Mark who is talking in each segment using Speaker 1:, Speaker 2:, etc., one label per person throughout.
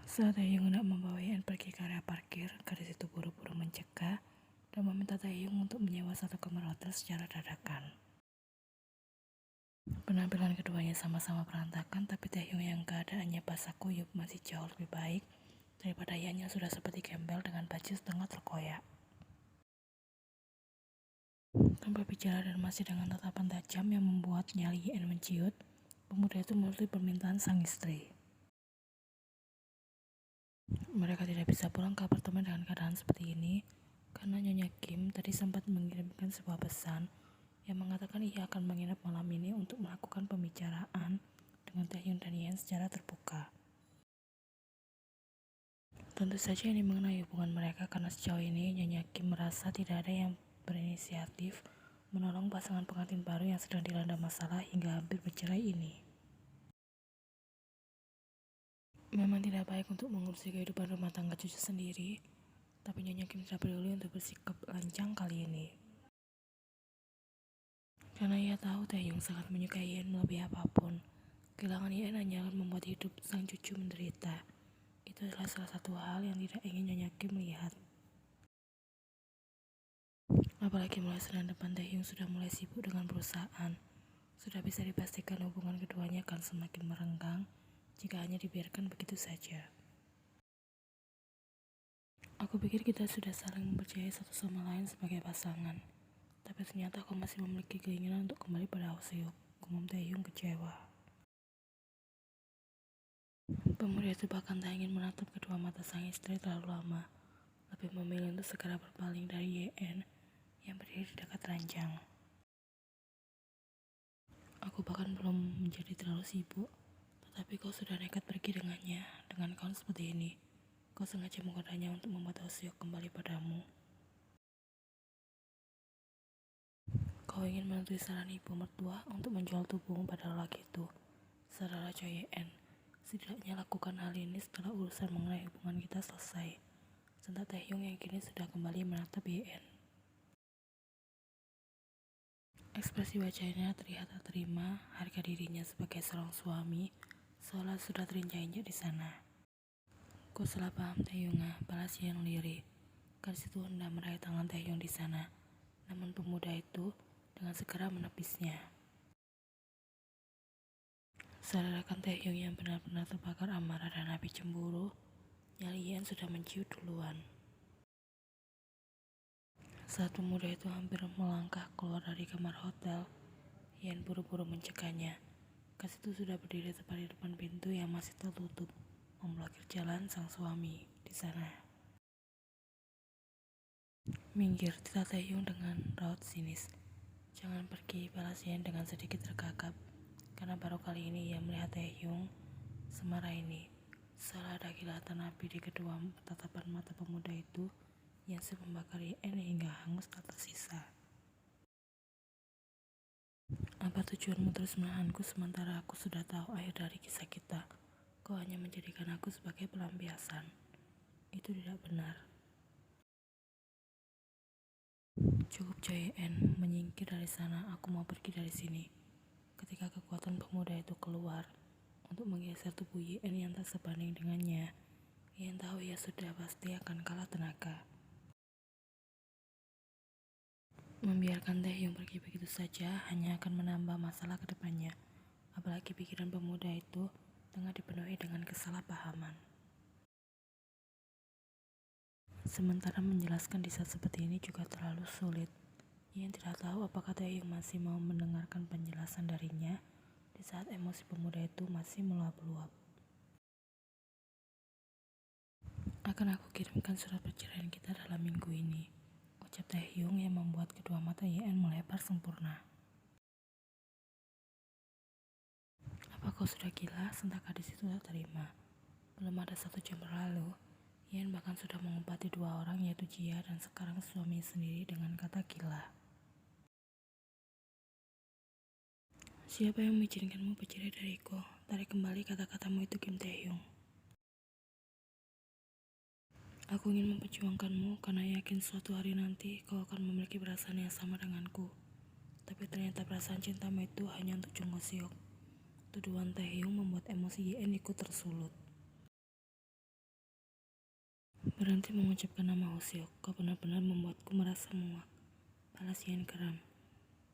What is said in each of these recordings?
Speaker 1: Saat Taehyung hendak membawa Yeon pergi ke area parkir, gadis itu buru-buru mencegah dan meminta Taehyung untuk menyewa satu kamar hotel secara dadakan. Penampilan keduanya sama-sama berantakan, tapi Taehyung yang keadaannya basah kuyup masih jauh lebih baik daripada Yeon yang sudah seperti gembel dengan baju setengah terkoyak. Tanpa bicara dan masih dengan tatapan tajam yang membuat nyali Yeon menciut, pemuda itu menuruti permintaan sang istri. Mereka tidak bisa pulang ke apartemen dengan keadaan seperti ini karena Nyonya Kim tadi sempat mengirimkan sebuah pesan yang mengatakan ia akan menginap malam ini untuk melakukan pembicaraan dengan Taehyung dan Yeon secara terbuka. Tentu saja ini mengenai hubungan mereka karena sejauh ini Nyonya Kim merasa tidak ada yang berinisiatif menolong pasangan pengantin baru yang sedang dilanda masalah hingga hampir bercerai ini. Memang tidak baik untuk mengurusi kehidupan rumah tangga cucu sendiri, tapi Nyonya Kim tidak peduli untuk bersikap lancang kali ini. Karena ia tahu Taehyung sangat menyukai Yeon melebihi apapun, kehilangan Yeon hanya akan membuat hidup sang cucu menderita. Itu adalah salah satu hal yang tidak ingin Nyonya Kim lihat. Apalagi mulai Senin depan Taehyung sudah mulai sibuk dengan perusahaan. Sudah bisa dipastikan hubungan keduanya akan semakin merenggang jika hanya dibiarkan begitu saja. Aku pikir kita sudah saling mempercayai satu sama lain sebagai pasangan. Tapi ternyata aku masih memiliki keinginan untuk kembali pada Hoseok, gumam Taehyung kecewa. Pemuda itu bahkan tak ingin menatap kedua mata sang istri terlalu lama, lebih memilih untuk segera berpaling dari Yeon yang berdiri di dekat ranjang. Aku bahkan belum menjadi terlalu sibuk, tetapi kau sudah nekat pergi dengannya, dengan kaun seperti ini. Kau sengaja menggodanya untuk membuat Hoseok kembali padamu. Kau ingin menuruti saran ibu mertua untuk menjual tubuhmu pada lelaki itu. Saudara Choi Yeon, setidaknya lakukan hal ini setelah urusan mengenai hubungan kita selesai. Sentak Taehyung yang kini sudah kembali menatap Yeon. Ekspresi wajahnya terlihat tak terima harga dirinya sebagai seorang suami, seolah sudah terinjak-injak di sana. Kau salah paham Taehyung, balas Yeon lirih. Gadis itu hendak meraih tangan Taehyung di sana, namun pemuda itu dengan segera menepisnya. Saudarakan Taehyung yang benar-benar terbakar amarah dan api cemburu, nyali Yeon sudah menciut duluan. Saat pemuda itu hampir melangkah keluar dari kamar hotel, Yeon buru-buru mencegahnya. Gadis itu sudah berdiri tepat di depan pintu yang masih tertutup, memblokir jalan sang suami di sana. Minggir, tita Taehyung dengan raut sinis. Jangan pergi, balas Yeon dengan sedikit tergagap, karena baru kali ini ia melihat Taehyung semarah ini. Salah ada kilatan api di kedua tatapan mata pemuda itu yang sudah membakar Yeon hingga hangus tak tersisa. Apa tujuanmu terus menahanku sementara aku sudah tahu akhir dari kisah kita? Kau hanya menjadikan aku sebagai pelampiasan. Itu tidak benar. Cukup Choi Yeon, menyingkir dari sana, aku mau pergi dari sini. Ketika kekuatan pemuda itu keluar untuk menggeser tubuh Yeon yang tak sebanding dengannya, Yeon tahu ia sudah pasti akan kalah tenaga. Membiarkan Taehyung pergi begitu saja hanya akan menambah masalah ke depannya, apalagi pikiran pemuda itu tengah dipenuhi dengan kesalahpahaman. Sementara menjelaskan di saat seperti ini juga terlalu sulit. Yeon tidak tahu apakah Taehyung masih mau mendengarkan penjelasan darinya di saat emosi pemuda itu masih meluap-luap. Akan aku kirimkan surat perceraian kita dalam minggu ini, ucap Taehyung yang membuat kedua mata Yeon melebar sempurna. Apa kau sudah gila? Sentak gadis itu tak terima. Belum ada 1 jam berlalu, Yeon bahkan sudah mengumpati 2 orang yaitu Jia dan sekarang suami sendiri dengan kata gila. Siapa yang mengizinkanmu bercerai dariku? Tarik kembali kata-katamu itu, Kim Taehyung. Aku ingin memperjuangkanmu karena yakin suatu hari nanti kau akan memiliki perasaan yang sama denganku. Tapi ternyata perasaan cintamu itu hanya untuk Jung Hoseok. Tuduhan Taehyung membuat emosi Yeon ikut tersulut. Berhenti mengucapkan nama Hoseok, kau benar-benar membuatku merasa muak. Balas Yen geram.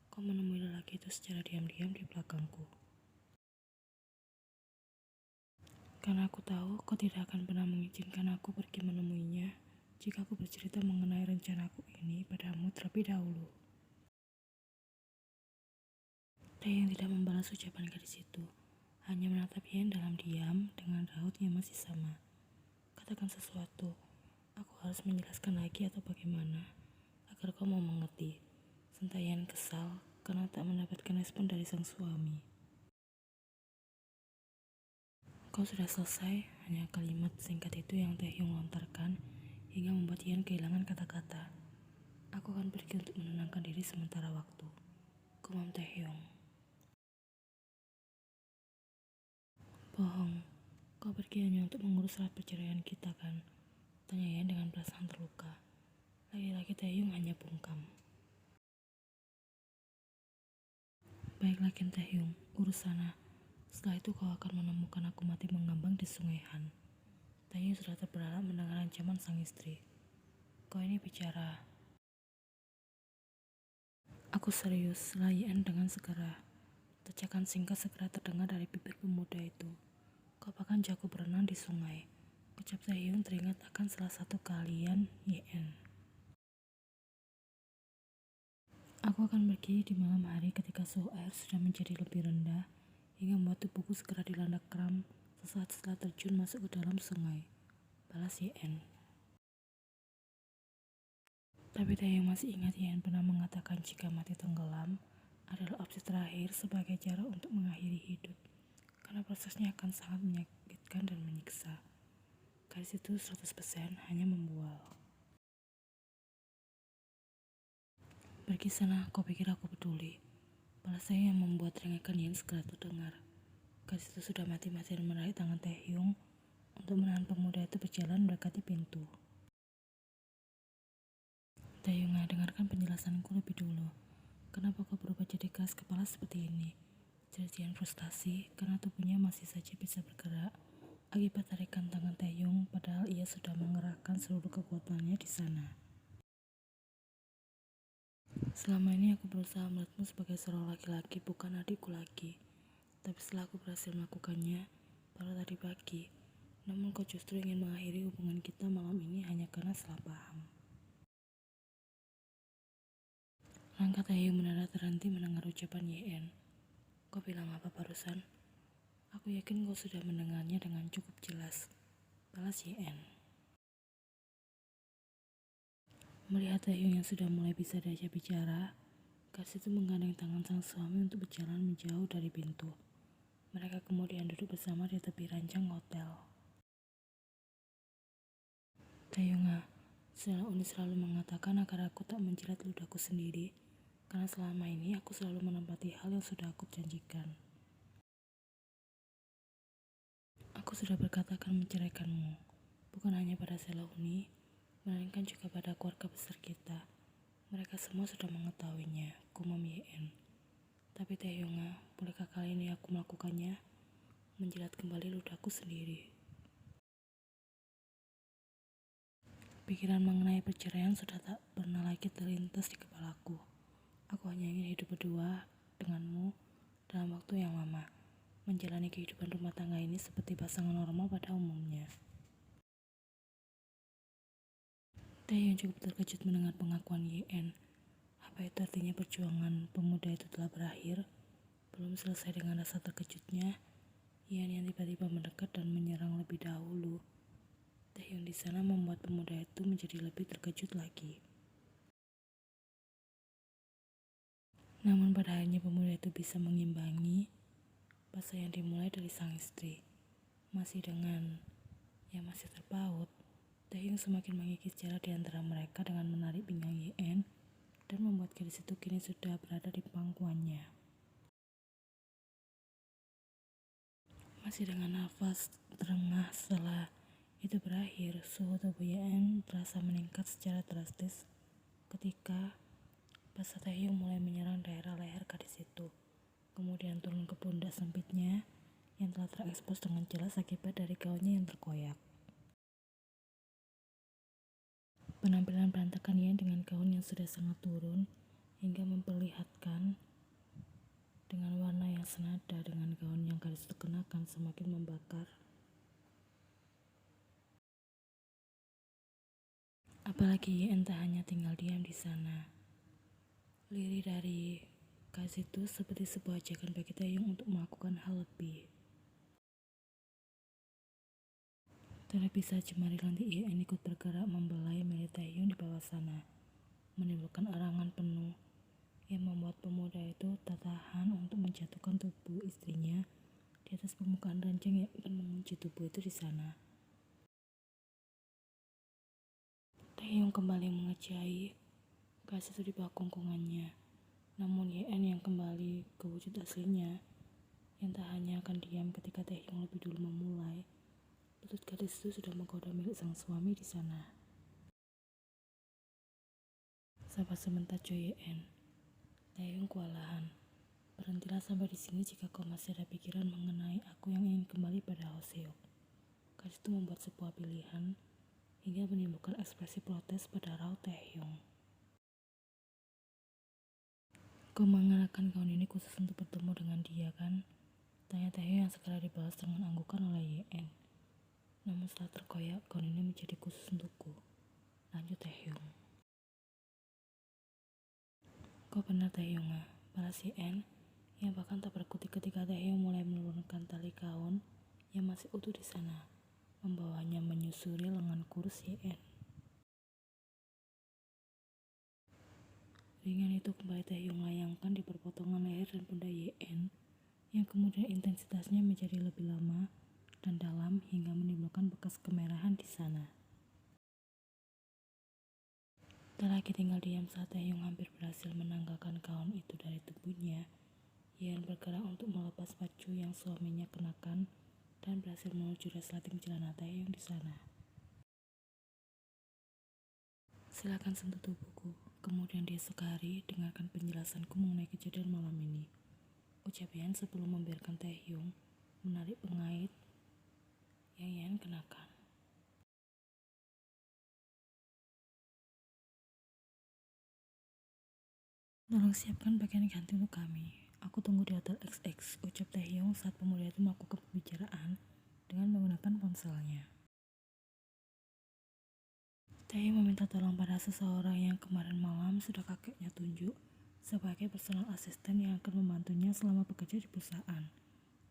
Speaker 1: Kau menemui lelaki itu secara diam-diam di belakangku. Karena aku tahu kau tidak akan pernah mengizinkan aku pergi menemuinya jika aku bercerita mengenai rencanaku ini padamu terlebih dahulu. Taeyong tidak membalas ucapan gadis itu, hanya menatap Yen dalam diam dengan raut yang masih sama. Katakan sesuatu, aku harus menjelaskan lagi atau bagaimana, agar kau mau mengerti. Sentak Yen kesal karena tak mendapatkan respon dari sang suami. Kau sudah selesai, hanya kalimat singkat itu yang Taehyung lontarkan hingga membuat Yen kehilangan kata-kata. Aku akan pergi untuk menenangkan diri sementara waktu. Gumam Taehyung. Bohong, kau pergi hanya untuk mengurus surat perceraian kita kan? Tanya Yen dengan perasaan terluka. Laki-laki Taehyung hanya bungkam. Baiklah Ken Taehyung, urus sana. Setelah itu kau akan menemukan aku mati mengambang di sungai Han. Taehyung sudah terbelalak mendengar ancaman sang istri. Kau ini bicara. Aku serius, layan dengan segera. Tecakan singkat segera terdengar dari bibir pemuda itu. Kau bahkan jago berenang di sungai. Ucap Taehyung teringat akan salah satu kalian, Yen. Aku akan pergi di malam hari ketika suhu air sudah menjadi lebih rendah, hingga membuat tubuhku segera dilanda kram sesaat setelah terjun masuk ke dalam sungai. Balas Yen. Tapi Taehyung masih ingat Yen pernah mengatakan jika mati tenggelam adalah opsi terakhir sebagai cara untuk mengakhiri hidup, karena prosesnya akan sangat menyakitkan dan menyiksa. Gadis itu 100% hanya membual. Pergi sana, kau pikir aku peduli? Balas saya yang membuat ringkakan Yen segera terdengar. Gadis itu sudah mati-matian menarik tangan Taehyung untuk menahan pemuda itu berjalan mendekati pintu. Taehyung, dengarkan penjelasanku lebih dulu. Kenapa kau berubah jadi keras kepala seperti ini? Jerit frustasi karena tubuhnya masih saja bisa bergerak akibat tarikan tangan Taehyung, padahal ia sudah mengerahkan seluruh kekuatannya di sana. Selama ini aku berusaha melihatmu sebagai seorang laki-laki, bukan adikku lagi. Tapi setelah aku berhasil melakukannya, baru tadi pagi. Namun kau justru ingin mengakhiri hubungan kita malam ini hanya karena salah paham. Langkah Taehyung mendadak terhenti mendengar ucapan Yen. Kau bilang apa barusan? Aku yakin kau sudah mendengarnya dengan cukup jelas. Balas Yen. Melihat Taehyung yang sudah mulai bisa diajak bicara, gadis itu menggandeng tangan sang suami untuk berjalan menjauh dari pintu. Mereka kemudian duduk bersama di tepi ranjang hotel. Taehyung, Uni selalu mengatakan agar aku tak menjilat ludahku sendiri, karena selama ini aku selalu menempati hal yang sudah aku janjikan. Aku sudah berkata akan menceraikanmu, bukan hanya pada Uni, melainkan juga pada keluarga besar kita. Mereka semua sudah mengetahuinya, gumam Yen. Tapi Taehyung, bolehkah kali ini aku melakukannya? Menjilat kembali ludahku sendiri. Pikiran mengenai perceraian sudah tak pernah lagi terlintas di kepalaku. Aku hanya ingin hidup berdua denganmu dalam waktu yang lama, menjalani kehidupan rumah tangga ini seperti pasangan normal pada umumnya. Taehyung cukup terkejut mendengar pengakuan Yen. Apa itu artinya perjuangan pemuda itu telah berakhir? Belum selesai dengan rasa terkejutnya, Yen yang tiba-tiba mendekat dan menyerang lebih dahulu. Taehyung di sana membuat pemuda itu menjadi lebih terkejut lagi. Namun pada akhirnya pemuda itu bisa mengimbangi fase yang dimulai dari sang istri. Masih dengan yang masih terpaut, Taehyung semakin mengikis jarak di antara mereka dengan menarik pinggang Yen dan membuat gadis itu kini sudah berada di pangkuannya. Masih dengan nafas terengah setelah itu berakhir, suhu tubuh Yen terasa meningkat secara drastis ketika basah Taehyung mulai menyerang daerah leher gadis itu, kemudian turun ke pundak sempitnya yang telah terekspos dengan jelas akibat dari gaunnya yang terkoyak. Penampilan berantakan Yen dengan gaun yang sudah sangat turun hingga memperlihatkan dengan warna yang senada dengan gaun yang gadis itu kenakan semakin membakar. Apalagi Yen tak hanya tinggal diam di sana. Lirih dari gadis itu seperti sebuah ajakan bagi Taehyung untuk melakukan hal lebih. Terlebih saat jemari lantai Yen ikut bergerak membelai milik Taehyung di bawah sana, menimbulkan arangan penuh yang membuat pemuda itu tak tahan untuk menjatuhkan tubuh istrinya di atas permukaan ranjang yang akan mengunci tubuh itu di sana. Taehyung kembali mengerjai gadis itu di bawah kungkungannya, namun Yen yang kembali ke wujud aslinya, yang tak hanya akan diam ketika Taehyung lebih dulu memulai. Lutut gadis itu sudah menggoda milik sang suami di sana. Sabar sebentar Yen. Taehyung kewalahan. Berhentilah sampai di sini jika kau masih ada pikiran mengenai aku yang ingin kembali pada Hoseok. Gadis itu membuat sebuah pilihan hingga menimbulkan ekspresi protes pada raut Taehyung. Kau mengenakan gaun ini khusus untuk bertemu dengan dia kan? Tanya Taehyung yang segera dibalas dengan anggukan oleh Yen. Namun setelah terkoyak, gaun ini menjadi khusus untukku. Lanjut Taehyung. Kau benar Taehyung, balas Yen yang bahkan tak berkutik ketika Taehyung mulai menurunkan tali gaun yang masih utuh di sana, membawanya menyusuri lengan kurus Yen. Ringan itu kembali Taehyung layangkan di perpotongan leher dan pundak Yen, yang kemudian intensitasnya menjadi lebih lama dan dalam hingga menimbulkan bekas kemerahan di sana. Tak lagi tinggal diam saat Taehyung hampir berhasil menanggalkan gaun itu dari tubuhnya. Yen bergerak untuk melepas baju yang suaminya kenakan dan berhasil menuju resleting celana Taehyung di sana. Silakan sentuh tubuhku. Kemudian dia sekali dengarkan penjelasanku mengenai kejadian malam ini. Ucap Yen sebelum membiarkan Taehyung menarik pengait yang Yen kenakan. Tolong siapkan pakaian ganti untuk kami. Aku tunggu di hotel XX, ucap Taehyung saat pemuda itu melakukan pembicaraan dengan menggunakan ponselnya. Taehyung meminta tolong pada seseorang yang kemarin malam sudah kakeknya tunjuk sebagai personal asisten yang akan membantunya selama bekerja di perusahaan.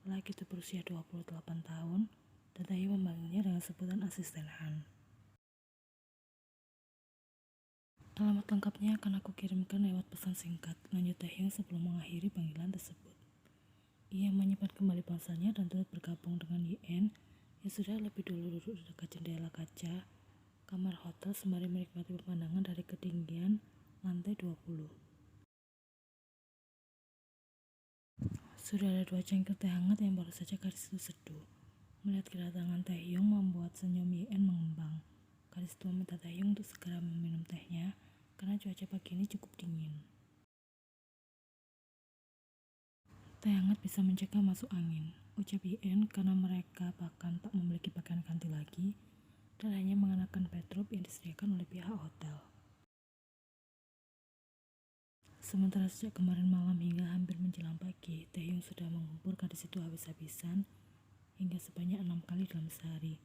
Speaker 1: Lelaki itu berusia 28 tahun dan Taehyung memanggilnya dengan sebutan asisten Han. Alamat lengkapnya akan aku kirimkan lewat pesan singkat, lanjut Taehyung sebelum mengakhiri panggilan tersebut. Ia menyimpan kembali ponselnya dan turut bergabung dengan Yen yang sudah lebih dulu duduk di dekat jendela kaca kamar hotel sembari menikmati pemandangan dari ketinggian lantai 20. Sudah ada 2 cangkir teh hangat yang baru saja gadis itu seduh. Melihat kedatangan Taehyung membuat senyum Yen mengembang. Gadis itu meminta Taehyung untuk segera meminum tehnya karena cuaca pagi ini cukup dingin. Teh hangat bisa mencegah masuk angin, ucap Yen karena mereka bahkan tak memiliki pakaian ganti lagi dan hanya mengenakan bedrobe yang disediakan oleh pihak hotel. Sementara sejak kemarin malam hingga hampir menjelang pagi, Taehyung sudah mengumpul gadis itu habis-habisan hingga sebanyak 6 kali dalam sehari.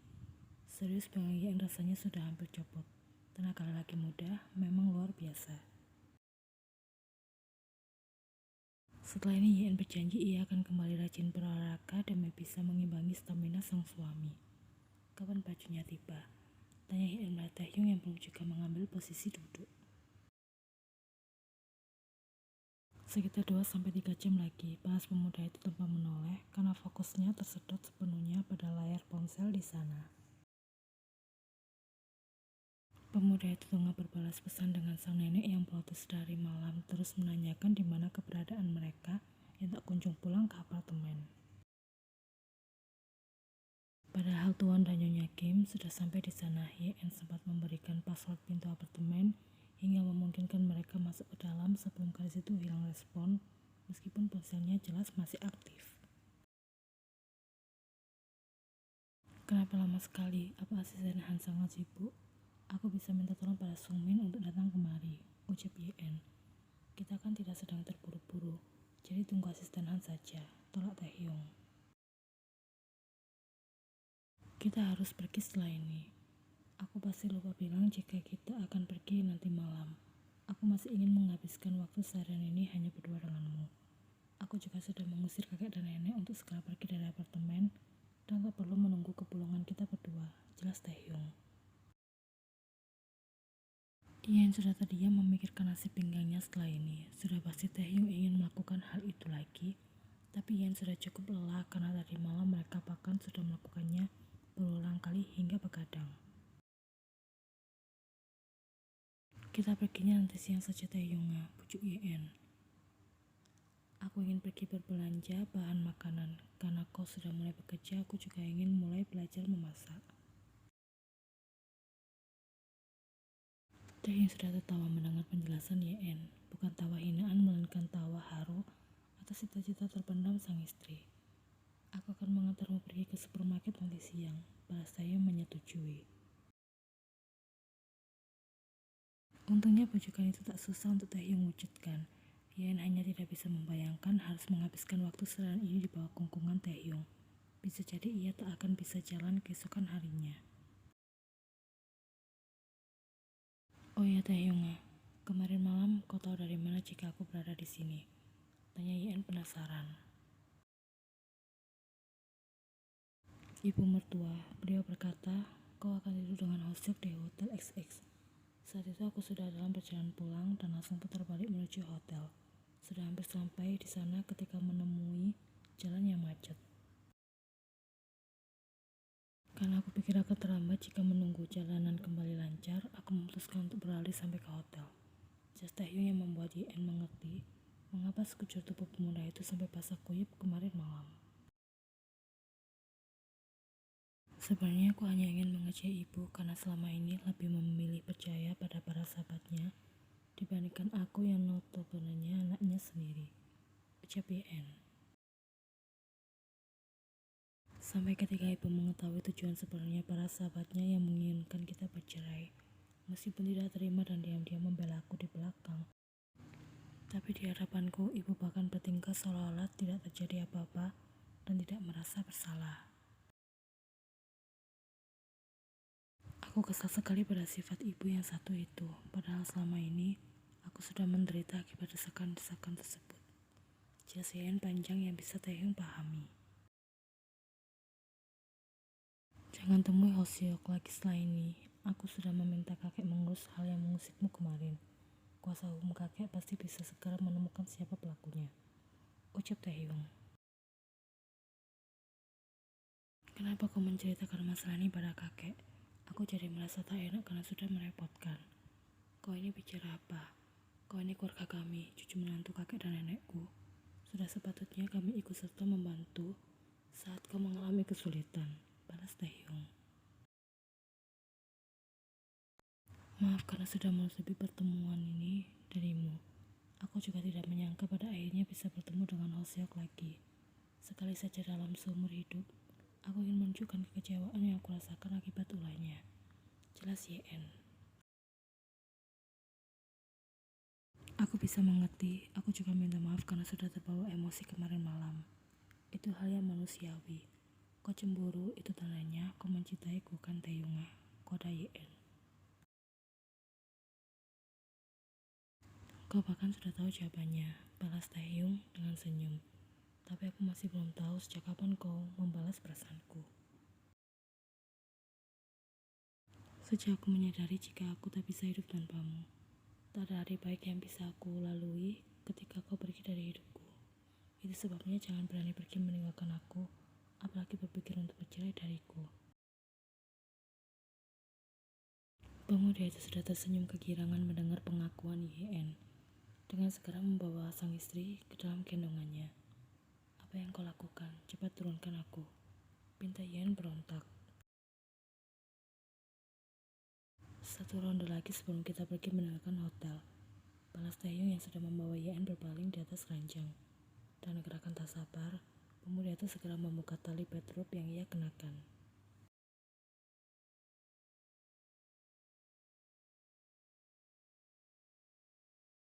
Speaker 1: Serius bagi Yen rasanya sudah hampir copot. Tenaga lelaki muda memang luar biasa. Setelah ini Yen berjanji ia akan kembali rajin berolahraga demi bisa mengimbangi stamina sang suami. Kapan bajunya tiba? Tanya Yen pada Taehyung yang belum juga mengambil posisi duduk. Sekitar 2-3 jam lagi, balas pemuda itu tanpa menoleh karena fokusnya tersedot sepenuhnya pada layar ponsel di sana. Pemuda itu tengah berbalas pesan dengan sang nenek yang protes dari malam, terus menanyakan di mana keberadaan mereka yang tak kunjung pulang ke apartemen. Padahal Tuan dan Nyonya Kim sudah sampai di sana, Yen sempat memberikan password pintu apartemen hingga memungkinkan mereka masuk ke dalam sebelum gadis itu hilang respon, meskipun ponselnya jelas masih aktif. Kenapa lama sekali? Apa asisten Han sangat sibuk? Aku bisa minta tolong pada Sung Min untuk datang kemari, ucap Yen. Kita kan tidak sedang terburu-buru, jadi tunggu asisten Han saja, tolak Taehyung. Kita harus pergi setelah ini. Aku pasti lupa bilang jika kita akan pergi nanti malam. Aku masih ingin menghabiskan waktu seharian ini hanya berdua denganmu. Aku juga sudah mengusir kakek dan nenek untuk segera pergi dari apartemen dan tak perlu menunggu kepulangan kita berdua, jelas Taehyung. Yen sudah terdiam memikirkan nasib pinggangnya setelah ini. Sudah pasti Taehyung ingin melakukan hal itu lagi, tapi Yen sudah cukup lelah karena tadi malam mereka bahkan sudah melakukannya berulang kali hingga begadang. Kita perginya nanti siang saja Taehyung, pujuk Yen. Aku ingin pergi berbelanja bahan makanan. Karena kau sudah mulai bekerja, aku juga ingin mulai belajar memasak. Taehyung sudah tertawa mendengar penjelasan Yen. Bukan tawa hinaan, melainkan tawa haru atas cita-cita terpendam sang istri. Aku akan mengantarmu pergi ke supermarket nanti siang, balas Taehyung menyetujui. Untungnya bujukan itu tak susah untuk Taehyung wujudkan. Yen hanya tidak bisa membayangkan harus menghabiskan waktu seharian ini di bawah kungkungan Taehyung. Bisa jadi ia tak akan bisa jalan keesokan harinya. Oh ya Taehyung, kemarin malam kau tahu dari mana jika aku berada di sini? Tanya Yen penasaran. Ibu mertua, beliau berkata, kau akan tidur dengan Hoseok di Hotel XX. Saat itu aku sudah dalam perjalanan pulang dan langsung putar balik menuju hotel. Sudah hampir sampai di sana ketika menemui jalan yang macet. Karena aku pikir akan terlambat jika menunggu jalanan kembali lancar, aku memutuskan untuk beralih sampai ke hotel. Jas Taehyung yang membuat Yen mengerti mengapa sekujur tubuh pemuda itu sampai basah kuyup kemarin malam. Sebenarnya aku hanya ingin mengejek ibu karena selama ini lebih memilih percaya pada para sahabatnya dibandingkan aku yang notabene anaknya sendiri, ucap Yen. Sampai ketika ibu mengetahui tujuan sebenarnya para sahabatnya yang menginginkan kita bercerai, meskipun tidak terima dan diam-diam membela aku di belakang. Tapi di hadapanku, ibu bahkan bertingkah seolah-olah tidak terjadi apa-apa dan tidak merasa bersalah. Aku kesal sekali pada sifat ibu yang satu itu, padahal selama ini aku sudah menderita akibat desakan-desakan tersebut. Jas Yen panjang yang bisa Taehyung pahami. Jangan temui Hoseok lagi setelah ini. Aku sudah meminta kakek mengurus hal yang mengusikmu kemarin. Kuasa hukum kakek pasti bisa segera menemukan siapa pelakunya, ucap Taehyung. Kenapa kau menceritakan masalah ini pada kakek? Aku jadi merasa tak enak karena sudah merepotkan. Kau ini bicara apa? Kau ini keluarga kami, cucu menantu kakek dan nenekku. Sudah sepatutnya kami ikut serta membantu saat kau mengalami kesulitan, balas Taehyung. Maaf karena sudah menutupi pertemuan ini darimu. Aku juga tidak menyangka pada akhirnya bisa bertemu dengan Hoseok lagi. Sekali saja dalam seumur hidup, aku ingin menunjukkan kekecewaan yang aku rasakan akibat ulahnya, jelas Yen. Aku bisa mengerti, aku juga minta maaf karena sudah terbawa emosi kemarin malam. Itu hal yang manusiawi. Kau cemburu, itu tandanya kau mencintaiku kan Taehyung, koda Yen. Kau bahkan sudah tahu jawabannya, balas Taehyung dengan senyum. Tapi aku masih belum tahu sejak kapan kau membalas perasaanku. Sejak aku menyadari jika aku tak bisa hidup tanpamu. Tak ada hari baik yang bisa aku lalui ketika kau pergi dari hidupku. Itu sebabnya jangan berani pergi meninggalkan aku, apalagi berpikir untuk bercerai dariku. Pemuda itu sudah tersenyum kegirangan mendengar pengakuan Yen. Dengan segera membawa sang istri ke dalam gendongannya. Apa yang kau lakukan? Cepat turunkan aku, pinta Yen berontak. Satu ronde lagi sebelum kita pergi meninggalkan hotel, balas Taehyung yang sudah membawa Yen berbaling di atas ranjang. Dan gerakan tak sabar, pemuda itu segera membuka tali bedrobe yang ia kenakan.